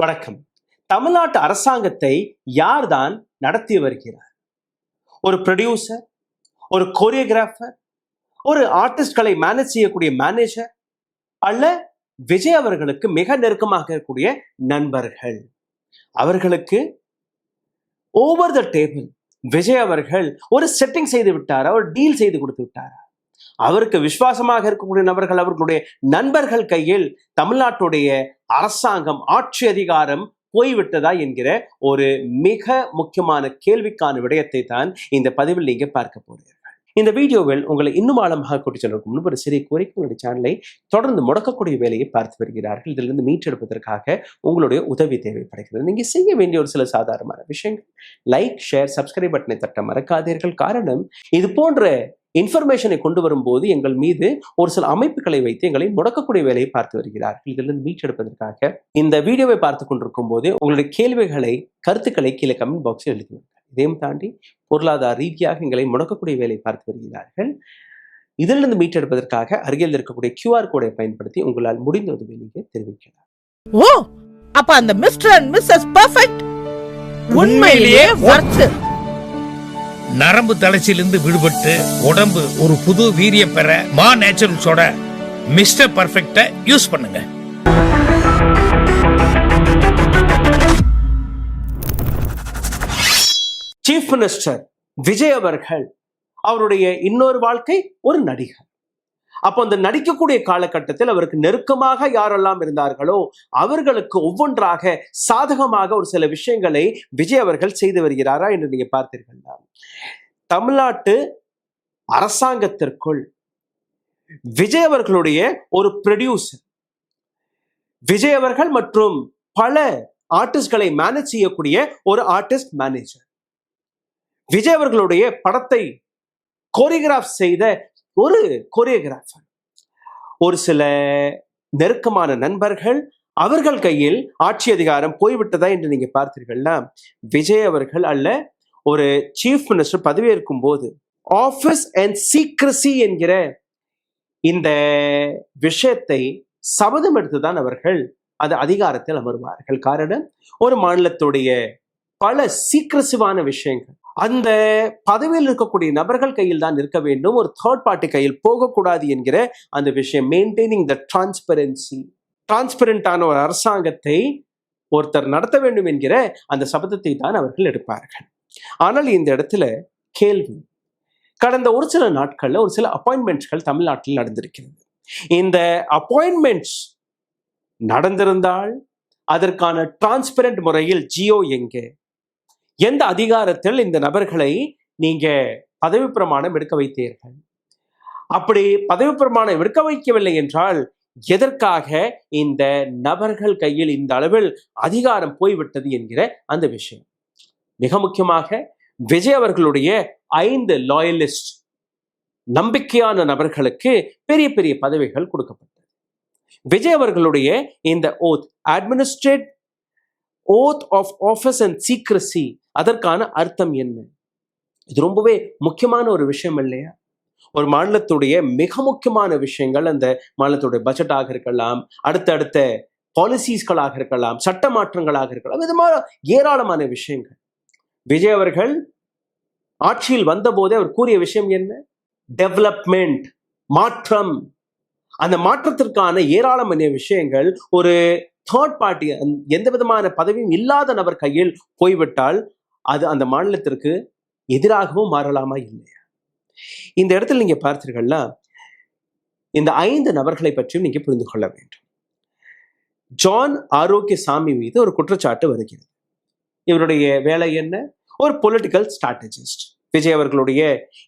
வணக்கம். தமிழ்நாட்டு அரசாங்கத்தை யார்தான் நடத்தி வருகிறார்? ஒரு ப்ரொடியூசர், ஒரு கோரியோகிராஃபர், ஒரு ஆர்டிஸ்ட்களை மேனேஜ் செய்யக்கூடிய மேனேஜர், அல்ல விஜய் அவர்களுக்கு மிக நெருக்கமாக இருக்கக்கூடிய நண்பர்கள். அவர்களுக்கு ஓவர் த டேபிள் விஜய் அவர்கள் ஒரு செட்டிங் செய்து விட்டாரா, ஒரு டீல் செய்து கொடுத்து விட்டாரா? அவருக்கு விசுவாசமாக இருக்கக்கூடிய நபர்கள், அவர்களுடைய நண்பர்கள் கையில் தமிழ்நாட்டுடைய அரசாங்கம், ஆட்சி அதிகாரம் போய்விட்டதா என்கிற ஒரு மிக முக்கியமான கேள்விக்கான விடயத்தை தான் இந்த பதிவில் நீங்க பார்க்க போறீர்கள். இந்த வீடியோவில் உங்களை இன்னும் ஆழமாக கூட்டிச் செல்வதற்கு முன்பு ஒரு சிறிய கோரிக்கை, உங்களுடைய சேனலை தொடர்ந்து முடக்கக்கூடிய வேலையை பார்த்து வருகிறார்கள். இதிலிருந்து மீட்டெடுப்பதற்காக உங்களுடைய உதவி தேவைப்படுகிறது. நீங்க செய்ய வேண்டிய ஒரு சில சாதாரணமான விஷயங்கள்: லைக், ஷேர், சப்ஸ்கிரைப் பட்டனை தட்ட மறக்காதீர்கள். காரணம், இது போன்ற இன்ஃபர்மேஷனை கொண்டு வரும்போது எங்கள் மீது ஒரு சில அமைப்புகளை வைத்து எங்களை முடக்கக்கூடிய வேலையை பார்த்து வருகிறார்கள். இதிலிருந்து மீட்டெடுப்பதற்காக இந்த வீடியோவை பார்த்து கொண்டிருக்கும் போது உங்களுடைய கேள்விகளை, கருத்துக்களை கீழே கமெண்ட் பாக்ஸில் எழுதுவார்கள். இதையும் தாண்டி பொருளாதார ரீதியாக எங்களை முடக்கக்கூடிய வேலையை பார்த்து வருகிறார்கள். இதிலிருந்து மீட்டெடுப்பதற்காக அருகில் இருக்கக்கூடிய QR கோடை பயன்படுத்தி உங்களால் முடிந்த உதவி நீங்க தெரிவிக்கலாம். ஓ, அப்ப அந்த மிஸ்டர் அண்ட் மிஸ்ஸஸ் பெர்ஃபெக்ட் உண்மையிலேயே வர்த். நரம்பு தளர்ச்சியிலிருந்து விடுபட்டு உடம்பு ஒரு புது வீரியம் பெற மா நேச்சுரல்ஸோட மிஸ்டர் பர்ஃபெக்ட்டை யூஸ் பண்ணுங்க. சீஃப் மினிஸ்டர் விஜய் அவர்கள், அவருடைய இன்னொரு வாழ்க்கை ஒரு நடிகர். அப்போ அந்த நடிக்கக்கூடிய காலகட்டத்தில் அவருக்கு நெருக்கமாக யாரெல்லாம் இருந்தார்களோ அவர்களுக்கு ஒவ்வொன்றாக சாதகமாக ஒரு சில விஷயங்களை விஜய் அவர்கள் செய்து வருகிறாரா என்று நீங்க பார்த்தீர்களா? தமிழ்நாட்டு அரசாங்கத்திற்குள் விஜய் அவர்களுடைய ஒரு ப்ரொடியூசர், விஜய் அவர்கள் மற்றும் பல ஆர்டிஸ்ட்களை மேனேஜ் செய்யக்கூடிய ஒரு ஆர்டிஸ்ட் மேனேஜர், விஜய் அவர்களுடைய படத்தை கோரியோகிராஃப் செய்த ஒரு கோரியோகிராஃபர், ஒரு சில நெருக்கமான நண்பர்கள், அவர்கள் கையில் ஆட்சி அதிகாரம் போய்விட்டதா என்று நீங்க பார்த்தீர்கள்னா, விஜய் அவர்கள் அல்ல ஒரு சீஃப் மினிஸ்டர் பதவியேற்கும் போது ஆஃபீஸ் அண்ட் சீக்ரசி என்கிற இந்த விஷயத்தை சபதம் எடுத்துதான் அவர்கள் அது அதிகாரத்தில் அமர்வார்கள். காரணம், ஒரு மாநிலத்துடைய பல சீக்ரசிவான விஷயங்கள் அந்த பதவியில் இருக்கக்கூடிய நபர்கள் கையில் தான் இருக்க வேண்டும், ஒரு தேர்ட் பார்ட்டி கையில் போகக்கூடாது என்கிற அந்த விஷயம். மெயின்டைனிங் த டிரான்ஸ்பரன்சி, டிரான்ஸ்பரண்டான ஒரு அரசாங்கத்தை ஒருத்தர் நடத்த வேண்டும் என்கிற அந்த சபதத்தை தான் அவர்கள் எடுப்பார்கள். ஆனால் இந்த இடத்துல கேள்வி, கடந்த ஒரு சில நாட்கள்ல ஒரு சில அப்பாயின்மெண்ட்ஸ்கள் தமிழ்நாட்டில் நடந்திருக்கிறது. இந்த அப்பாயின்மெண்ட்ஸ் நடந்திருந்தால் அதற்கான டிரான்ஸ்பரண்ட் முறையில் ஜியோ எங்கே, எந்த அதிகாரத்தில் இந்த நபர்களை நீங்க பதவி பிரமாணம் எடுக்க வைத்தீர்கள்? அப்படி பதவி பிரமாணம் எடுக்க வைக்கவில்லை என்றால் எதற்காக இந்த நபர்கள் கையில் இந்த அளவில் அதிகாரம் போய்விட்டது என்கிற அந்த விஷயம். மிக முக்கியமாக விஜய் அவர்களுடைய 5 லாயலிஸ்ட், நம்பிக்கையான நபர்களுக்கு பெரிய பெரிய பதவிகள் கொடுக்கப்பட்டது. விஜய் அவர்களுடைய இந்த oath, administrate oath of office and secrecy, அதற்கான அர்த்தம் என்ன? இது ரொம்பவே முக்கியமான ஒரு விஷயம் இல்லையா? ஒரு மாநிலத்துடைய மிக முக்கியமான விஷயங்கள், அந்த மாநிலத்துடைய பட்ஜெட்டாக இருக்கலாம், அடுத்தடுத்த பாலிசிஸ்களாக இருக்கலாம், சட்ட மாற்றங்களாக இருக்கலாம், இது மாதிரி ஏராளமான விஷயங்கள். விஜய் அவர்கள் ஆட்சியில் வந்த போதே அவர் கூறிய விஷயம் என்ன? டெவலப்மெண்ட், மாற்றம். அந்த மாற்றத்திற்கான ஏராளமான விஷயங்கள் ஒரு தேர்ட் பார்ட்டி, எந்த விதமான பதவியும் இல்லாத நபர் கையில் போய்விட்டால் அது அந்த மாநிலத்திற்கு எதிராகவும் மாறலாமா இல்லையா? இந்த இடத்துல நீங்க பார்த்தீர்கள்னா, இந்த 5 நபர்களை பற்றியும் நீங்க புரிந்து கொள்ள வேண்டும். ஜான் ஆரோக்கியசாமி மீது ஒரு குற்றச்சாட்டு வருகிறது. இவருடைய வேலை என்ன? ஒரு பொலிட்டிக்கல் ஸ்ட்ராட்டஜிஸ்ட். விஜய் அவர்களுடைய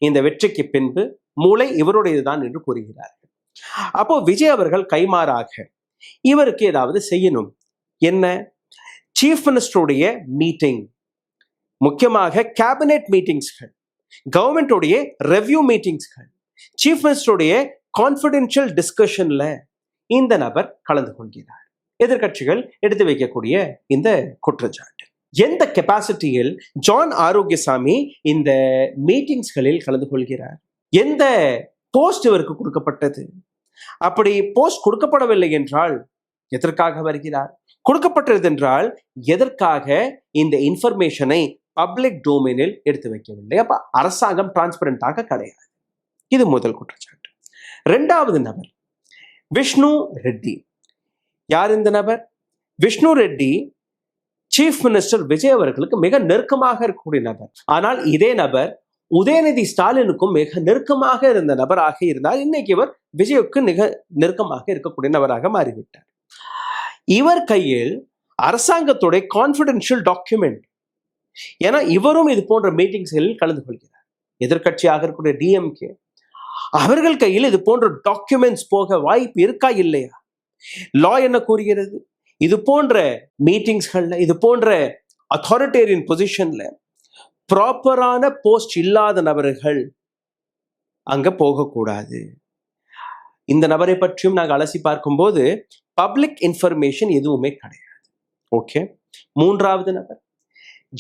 இந்த வெற்றிக்கு பின்பு மூளை இவருடையதுதான் என்று கூறுகிறார்கள். அப்போ விஜய் அவர்கள் கைமாறாக இவருக்கு ஏதாவது செய்யணும். என்ன? சீஃப் மினிஸ்டருடைய மீட்டிங், முக்கியமாக கேபினெட் மீட்டிங்ஸ்கள், கவர்மெண்டோடைய ரெவ்யூ மீட்டிங்ஸ்கள், சீஃப் மினிஸ்டருடைய கான்ஃபிடென்ஷியல் டிஸ்கஷன்ல இந்த நபர் கலந்து கொள்கிறார். எதிர்கட்சிகள் எடுத்து வைக்கக்கூடிய இந்த குற்றச்சாட்டு. எந்த கெப்பாசிட்டியில் ஜான் ஆரோக்கியசாமி இந்த மீட்டிங்ஸ்களில் கலந்து கொள்கிறார்? எந்த போஸ்ட் இவருக்கு கொடுக்கப்பட்டது? அப்படி போஸ்ட் கொடுக்கப்படவில்லை என்றால் எதற்காக வருகிறார், கொடுக்கப்பட்டது என்றால் எதற்காக இந்த இன்ஃபர்மேஷனை பப்ளிக் டொமைனில் எடுத்து வைக்கவில்லை. அப்ப அரசாங்கம் டிரான்ஸ்பரண்டாக கிடையாது. இது முதல் குற்றச்சாட்டு. இரண்டாவது நபர் விஷ்ணு ரெட்டி. யார் இந்த நபர்? விஷ்ணு ரெட்டி சீஃப் மினிஸ்டர் விஜய் அவர்களுக்கு மிக நெருக்கமாக இருக்கக்கூடிய நபர். ஆனால் இதே நபர் உதயநிதி ஸ்டாலினுக்கும் மிக நெருக்கமாக இருந்த நபராக இருந்தால் இன்னைக்கு இவர் விஜய்க்கு மிக நெருக்கமாக இருக்கக்கூடிய நபராக மாறிவிட்டார். இவர் கையில் அரசாங்கத்துடைய கான்பிடென்ஷியல் டாக்குமெண்ட். ஏன்னா இவரும் இது போன்ற மீட்டிங்ஸ்களில் கலந்து கொள்கிறார். எதிர்கட்சியாக இருக்கக்கூடிய டிஎம்கே அவர்கள் கையில் இது போன்ற டாக்குமெண்ட்ஸ் போக வாய்ப்பு இருக்கா இல்லையா? லா என்ன கூறுகிறது? இது போன்ற மீட்டிங்ஸ்கள்ல, இது போன்ற அத்தாரிட்டேரியன் பொசிஷன்ல ப்ராப்பரான போஸ்ட் இல்லாத நபர்கள் அங்க போகக்கூடாது. இந்த நபரை பற்றியும் நாங்கள் அலசி பார்க்கும்போது பப்ளிக் இன்ஃபர்மேஷன் எதுவுமே கிடையாது. ஓகே. மூன்றாவது நபர்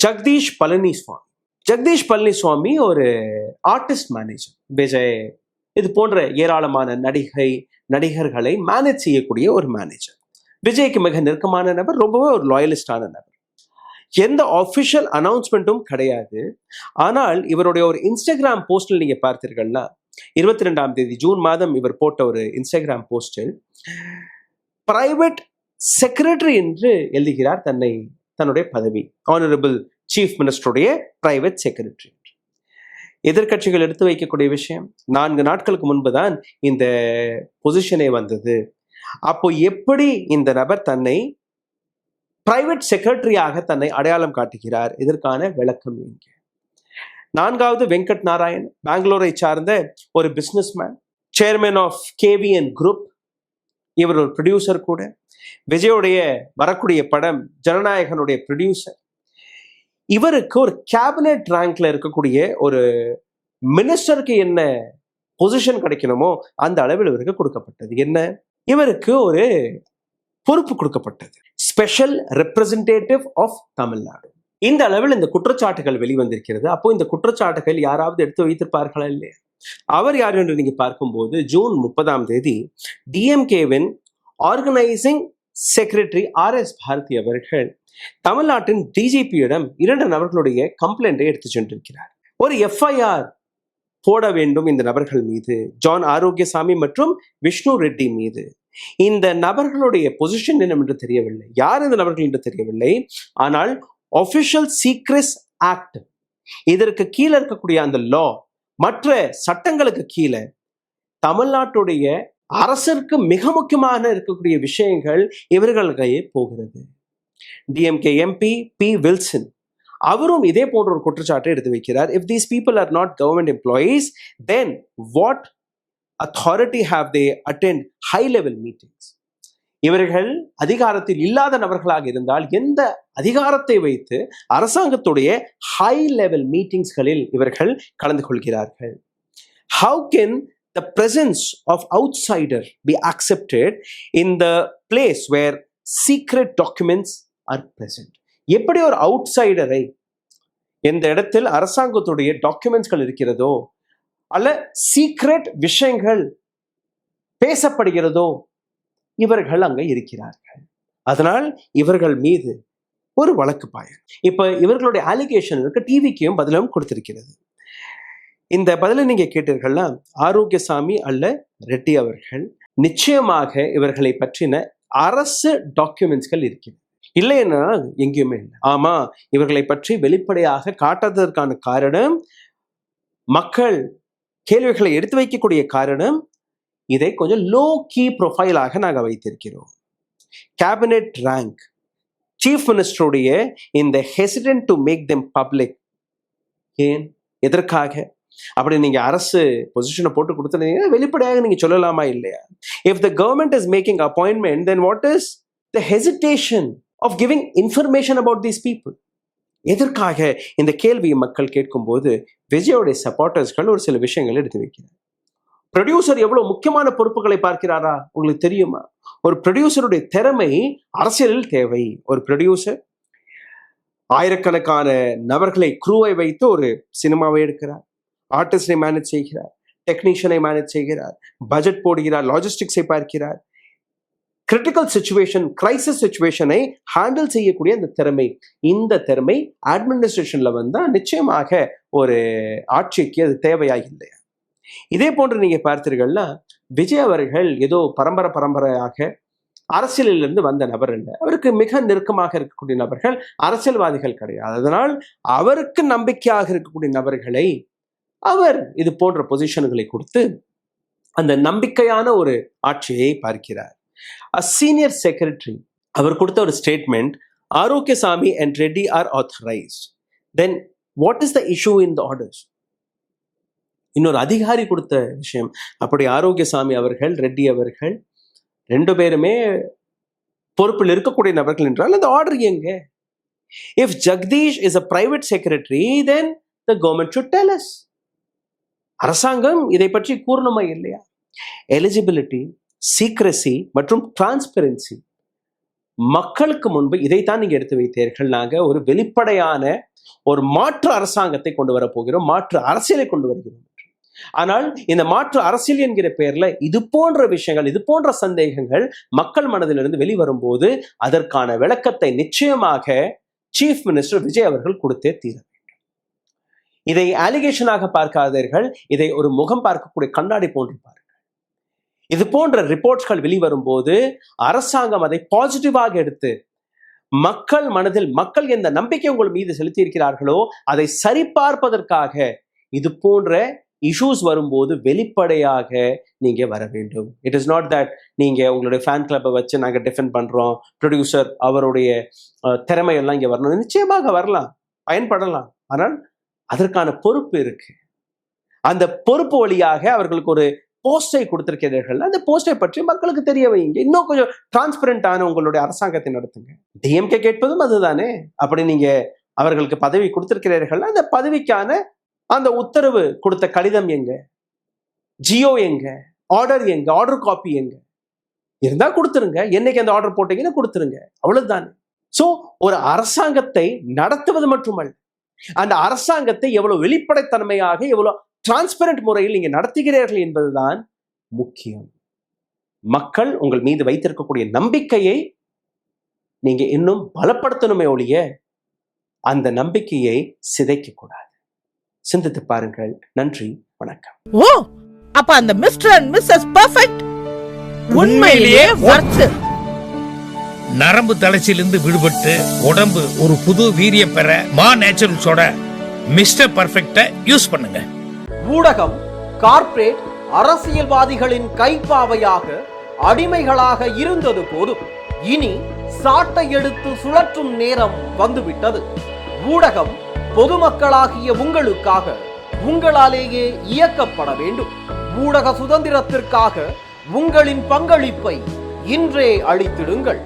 ஜெகதீஷ் பழனிசுவாமி. ஜெகதீஷ் பழனிசுவாமி ஒரு ஆர்டிஸ்ட் மேனேஜர். விஜய் இது போன்ற ஏராளமான நடிகர்களை மேனேஜ் செய்யக்கூடிய ஒரு மேனேஜர். விஜய்க்கு மிக நெருக்கமான நபர், ரொம்பவே ஒரு லாயலிஸ்டான நபர். எந்த ஆஃபிஷியல் அனௌன்ஸ்மெண்ட்டும் கிடையாது. ஆனால் இவருடைய ஒரு இன்ஸ்டாகிராம் போஸ்டில் நீங்க பார்த்தீர்கள்னா 22ஆம் தேதி ஜூன் மாதம் இவர் போட்ட ஒரு இன்ஸ்டாகிராம் போஸ்டில் பிரைவேட் செக்ரட்டரி என்று எழுதுகிறார் தன்னுடைய பதவி. ஆனரபிள் சீஃப் மினிஸ்டருடைய பிரைவேட் செக்ரட்டரி. எதிர்கட்சிகள் எடுத்து வைக்கக்கூடிய விஷயம், 4 நாட்களுக்கு முன்புதான் இந்த பொசிஷனே வந்தது. அப்போ எப்படி இந்த நபர் தன்னை பிரைவேட் செக்ரட்டரியாக தன்னை அடையாளம் காட்டுகிறார்? இதற்கான விளக்கம் எங்கே? 4வது வெங்கட் நாராயண், பெங்களூரை சார்ந்த ஒரு businessman, chairman of KVN group. இவர் ஒரு ப்ரொடியூசர் கூட. விஜயோடைய வரக்கூடிய படம் ஜனநாயகனுடைய ப்ரொடியூசர். இவருக்கு ஒரு கேபினெட் ரேங்க்ல இருக்கக்கூடிய ஒரு மினிஸ்டருக்கு என்ன பொசிஷன் கிடைக்கணுமோ அந்த அளவில் இவருக்கு கொடுக்கப்பட்டது. என்ன? இவருக்கு ஒரு பொறுப்பு கொடுக்கப்பட்டது, ஸ்பெஷல் ரெப்ரசன்டேட்டிவ் ஆஃப் தமிழ்நாடு. இந்த அளவில் இந்த குற்றச்சாட்டுகள் வெளிவந்திருக்கிறது. அப்போ இந்த குற்றச்சாட்டுகள் யாராவது எடுத்து வைத்திருப்பார்களா இல்லையா? அவர் யார் என்று நீங்க பார்க்கும்போது ஜூன் 30ஆம் தேதி டிஎம்கேவின் ஆர்கனைசிங் செக்ரட்டரி RS பாரதி அவர்கள் தமிழ்நாட்டின் டிஜிபியிடம் 2 நபர்களுடைய கம்ப்ளைண்டை எடுத்து சென்றிருக்கிறார். ஒரு FIR போட வேண்டும் இந்த நபர்கள் மீது, ஜான் ஆரோக்கியசாமி மற்றும் விஷ்ணு ரெட்டி மீது. இந்த நபர்களுடைய பொசிஷன் என்னவென்று தெரியவில்லை, யார் இந்த நபர்கள் என்று தெரியவில்லை. ஆனால் ஆஃபிஷியல் சீக்ரெட்ஸ் ஆக்ட், இதற்கு கீழே இருக்கக்கூடிய அந்த லா, மற்ற சட்டங்களுக்கு கீழே தமிழ்நாட்டுடைய அரசிற்கு மிக முக்கியமான இருக்கக்கூடிய விஷயங்கள் இவர்கள் கையே போகிறது. DMK MP P. வில்சன் அவரும் இதே போன்ற ஒரு குற்றச்சாட்டை எடுத்து வைக்கிறார். If these people are not government employees, then what authority have they attend high level meetings? இவர்கள் அதிகாரத்தில் இல்லாத நபர்களாக இருந்தால் எந்த அதிகாரத்தை வைத்து அரசாங்கத்துடைய ஹை லெவல் மீட்டிங்ஸ்களில் இவர்கள் கலந்து கொள்கிறார்கள்? How can the presence of outsider be accepted in the place where secret documents are present? எப்படி ஒரு அவுட்சைடரை, எந்த இடத்தில் அரசாங்கத்துடைய டாக்குமெண்ட்ஸ்கள் இருக்கிறதோ அல்ல சீக்ரெட் விஷயங்கள் பேசப்படுகிறதோ இவர்கள் அங்க இருக்கிறார்கள். அதனால் இவர்கள் மீது ஒரு வழக்கு பாயம். இப்ப இவர்களுடைய அலிகேஷனுக்கு டிவிக்கும் பதிலும் கொடுத்திருக்கிறது. இந்த பதிலை நீங்க கேட்டீர்கள்னா ஆரோக்கியசாமி அல்ல ரெட்டி அவர்கள் நிச்சயமாக இவர்களை பற்றின அரசு டாக்குமெண்ட்ஸ்கள் இருக்கிறது. இல்லைன்னா எங்கேயுமே இல்லை. ஆமா, இவர்களை பற்றி வெளிப்படையாக காட்டாததற்கான காரணம், மக்கள் கேள்விகளை எடுத்து வைக்கக்கூடிய காரணம், இதை கொஞ்சம் லோ கீ ப்ரொஃபைலாக நாங்கள் வைத்திருக்கிறோம். கேபினெட் ரேங்க், சீஃப் மினிஸ்டருடைய இந்த hesitant to make them public. ஏன், எதற்காக? அப்படி நீங்க அரசு பொசிஷனை போட்டு கொடுத்துருந்தீங்க, வெளிப்படையாக நீங்க சொல்லலாமா இல்லையா? If the government is making appointment, then what is the hesitation of giving information about these people? எதற்காக? இந்த கேள்வியை மக்கள் கேட்கும்போது விஜயோடைய சப்போர்ட்டர்ஸ்கள் ஒரு சில விஷயங்கள் எடுத்து வைக்கிறார். ப்ரொடியூசர் எவ்வளவு முக்கியமான பொறுப்புகளை பார்க்கிறாரா உங்களுக்கு தெரியுமா? ஒரு ப்ரொடியூசருடைய திறமை அரசியலில் தேவை. ஒரு ப்ரொடியூசர் ஆயிரக்கணக்கான நபர்களை க்ரூவை வைத்து ஒரு சினிமாவை எடுக்கிறார், ஆர்டிஸ்டை மேனேஜ் செய்கிறார், டெக்னீஷியனை மேனேஜ் செய்கிறார், பட்ஜெட் போடுகிறார், லாஜிஸ்டிக்ஸை பார்க்கிறார். கிரிட்டிக்கல் சுச்சுவேஷன், கிரைசிஸ் சுச்சுவேஷனை ஹேண்டில் செய்யக்கூடிய இந்த திறமை அட்மினிஸ்ட்ரேஷன்ல வந்தா நிச்சயமாக ஒரு ஆட்சிக்கு அது தேவையா இல்லையா? இதே போன்று நீங்க பார்த்தீர்கள்னா விஜய் அவர்கள் ஏதோ பரம்பரையாக அரசியலிலிருந்து வந்த நபர் இல்லை. அவருக்கு மிக நெருக்கமாக இருக்கக்கூடிய நபர்கள் அரசியல்வாதிகள் கிடையாது. அதனால் அவருக்கு நம்பிக்கையாக இருக்கக்கூடிய நபர்களை அவர் இது போன்ற பொசிஷன்களை கொடுத்து அந்த நம்பிக்கையான ஒரு ஆட்சியை பார்க்கிறார். சீனியர் செக்ரட்டரி அவர் கொடுத்த ஒரு statement, Arokiasamy and Reddy are authorised, then what is the issue in the orders? இன்னொரு அதிகாரி கொடுத்த விஷயம். அப்படி ஆரோக்கியசாமி அவர்கள், ரெட்டி அவர்கள் 2 பேருமே பொறுப்பில் இருக்கக்கூடிய நபர்கள் என்றால் அந்த ஆர்டர் எங்க? If Jagadish is a private secretary, then the government should tell us. அரசாங்கம் இதை பற்றி கூறணுமா இல்லையா? எலிஜிபிலிட்டி, சீக்ரசி மற்றும் டிரான்ஸ்பரன்சி. மக்களுக்கு முன்பு இதைத்தான் நீங்க எடுத்து வைத்தீர்கள். நாங்க ஒரு வெளிப்படையான ஒரு மாற்று அரசாங்கத்தை கொண்டு வர போகிறோம், மாற்று அரசியலை கொண்டு வருகிறோம். ஆனால் இந்த மாற்று அரசியல் என்கிற பெயர்ல இது போன்ற விஷயங்கள், இது போன்ற சந்தேகங்கள் மக்கள் மனதிலிருந்து வெளிவரும்போது அதற்கான விளக்கத்தை நிச்சயமாக சீஃப் மினிஸ்டர் விஜய் அவர்கள் கொடுத்தே தீர வேண்டும். இதை அலிகேஷனாக பார்க்காதீர்கள், இதை ஒரு முகம் பார்க்கக்கூடிய கண்ணாடி போன்று பாருங்கள். இது போன்ற ரிப்போர்ட்கள் வெளிவரும் போது அரசாங்கம் அதை பாசிட்டிவாக எடுத்து மக்கள் மனதில், மக்கள் எந்த நம்பிக்கை உங்கள் மீது செலுத்தி இருக்கிறார்களோ அதை சரிபார்ப்பதற்காக இது போன்ற இஷ்யூஸ் வரும்போது வெளிப்படையாக நீங்க வர வேண்டும். இட் இஸ் நாட் தட் நீங்க உங்களுடைய ஃபேன் கிளப்பை வச்சு நாங்க டிஃபெண்ட் பண்றோம், ப்ரொடியூசர் அவருடைய திறமையெல்லாம் இங்க வரணும். நிச்சயமாக வரலாம், பயன்படலாம். ஆனால் அதற்கான பொறுப்பு இருக்கு. அந்த பொறுப்பு வழியாக அவர்களுக்கு ஒரு போஸ்டை கொடுத்திருக்கிறார்கள். அந்த போஸ்டை பற்றி மக்களுக்கு தெரிய வைங்க. இன்னும் கொஞ்சம் டிரான்ஸ்பரண்டான உங்களுடைய அரசாங்கத்தை நடத்துங்க. டிஎம்கே கேட்பதும் அதுதானே. அப்படி நீங்க அவர்களுக்கு பதவி கொடுத்திருக்கிறீர்கள், அந்த பதவிக்கான அந்த உத்தரவு கொடுத்த கடிதம் எங்க? ஜியோ எங்க? ஆர்டர் எங்க? ஆர்டர் காப்பி எங்க? இருந்தா கொடுத்துருங்க. என்னைக்கு அந்த ஆர்டர் போட்டீங்கன்னா கொடுத்துருங்க, அவ்வளவுதானே. சோ ஒரு அரசாங்கத்தை நடத்துவது மட்டுமல்ல, அந்த அரசாங்கத்தை எவ்வளவு வெளிப்படைத்தன்மையாக, எவ்வளவு டிரான்ஸ்பரண்ட் முறையில் நீங்க நடத்துகிறீர்கள் என்பதுதான் முக்கியம். மக்கள் உங்கள் மீது வைத்திருக்கக்கூடிய நம்பிக்கையை நீங்க இன்னும் பலப்படுத்தணுமே ஒழிய அந்த நம்பிக்கையை சிதைக்க கூடாது. சிந்தித்து பாருங்கள். நன்றி, வணக்கம். ஓ, அப்ப அந்த மிஸ்டர் அண்ட் மிஸ்ஸஸ் பெர்ஃபெக்ட் உண்மையிலேயே வர்த். நரம்பு தளர்ச்சியிலிருந்து விடுபட்டு உடம்பு ஒரு புது வீரியம் பெற மா நேச்சுரல்ஸோட மிஸ்டர் பர்ஃபெக்ட்டை யூஸ் பண்ணுங்க. ஊடகம் கார்ப்பரேட் அரசியல்வாதிகளின் கைப்பாவையாக, அடிமைகளாக இருந்தது போதும். இனி சாட்டை எடுத்து சுழற்றும் நேரம் வந்துவிட்டது. ஊடகம் பொதுமக்களாகிய உங்களுக்காக, உங்களாலேயே இயக்கப்பட வேண்டும். ஊடக சுதந்திரத்திற்காக உங்களின் பங்களிப்பை இன்றே அளித்திடுங்கள்.